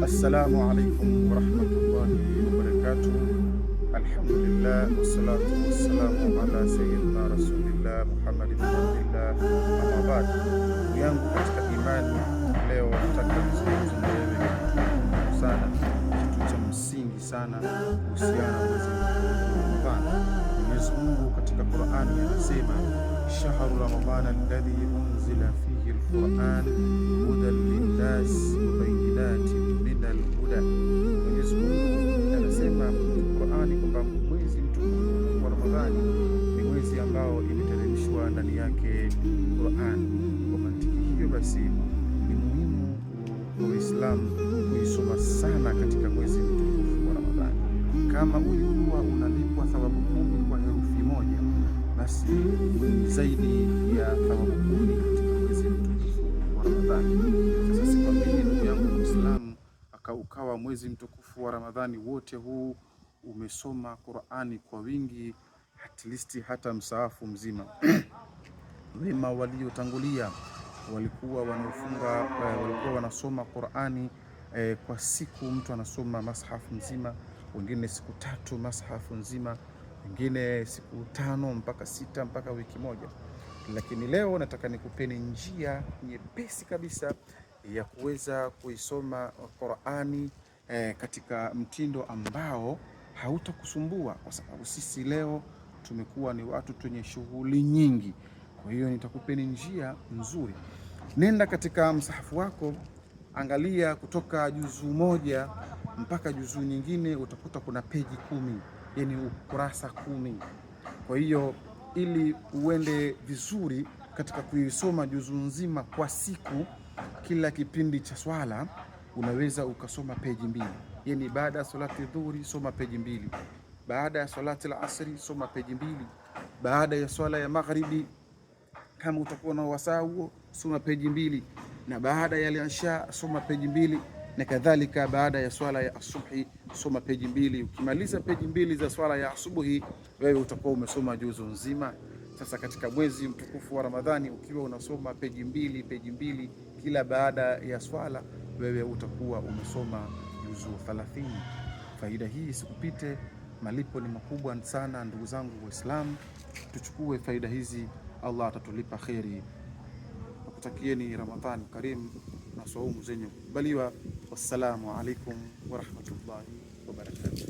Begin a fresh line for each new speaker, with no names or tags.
Assalamu alaikum warahmatullahi wabarakatuh. Alhamdulillah wassalatu wassalamu ala sayyidina rasulillah Muhammad ibn Abdillah, amma ba'd. Ndugu yangu katika imani, leo nataka kuzungumza na wewe kitu sana, kitu cha msingi sana kuhusiana na mwezi wa Ramadhani. Mwenyezi Mungu katika Qur'ani anasema, shahru ramadhana alladhi unzila fihi alquran hudan linnas wa bayyinatin min alhuda. Mwenyezi Mungu anasema Qur'ani kwamba mwezi mtukufu wa Ramadhani ni mwezi ambao imeteremshwa ndani yake Qur'an. Kwa mantiki hiyo basi ni muhimu kwa Waislamu kuisoma sana katika mwezi mtukufu wa Ramadhani. Kama ulikuwa unalipwa thawabu 10 kwa herufi moja, basi ni zaidi ya thawabu 10 katika mwezi mtukufu wa Ramadhani. Sasa sikwambii ndugu yangu Muislamu ukawa mwezi mtukufu wa Ramadhani wote huu umesoma Qur'ani kwa wingi, at least hata msaafu mzima. Wema waliotangulia walikuwa wanasoma Qur'ani kwa siku, mtu anasoma mashafu mzima, wengine siku 3 mashafu nzima, wengine siku 5 mpaka 6 mpaka wiki moja. Lakini leo nataka nikupeni njia nyepesi kabisa ya kuweza kuisoma Qur'ani katika mtindo ambao hautakusumbua, kwa sababu sisi leo tumekuwa ni watu wenye shughuli nyingi. Kwa hiyo nitakupeni njia nzuri. Nenda katika msahafu wako, angalia kutoka juzuu moja mpaka juzuu nyingine, utakuta kuna peji 10, yani ukurasa 10. Kwa hiyo ili uende vizuri katika kuisoma juzuu nzima kwa siku, kila kipindi cha swala unaweza ukasoma peji 2. Yani baada ya salati dhuhuri soma peji 2, baada ya salati al-asri soma peji 2, baada ya swala ya maghribi kama utakuwa na wasaa huo soma peji 2, na baada ya isha soma peji 2, na kadhalika baada ya swala ya asubuhi soma peji 2. Ukimaliza peji 2 za swala ya asubuhi, wewe utakuwa umesoma juzu nzima. Sasa katika mwezi mtukufu wa Ramadhani ukiwa unasoma peji 2 kila baada ya swala, wewe utakuwa umesoma juzu 30. Faida hii sikupite, malipo ni makubwa sana ndugu zangu Waislamu. Tuchukue faida hizi, Allah atatulipa kheri. Nakutakieni Ramadhani Karim na saumu zenye kukubaliwa. Wassalamu alaikum warahmatullahi wabarakatuh.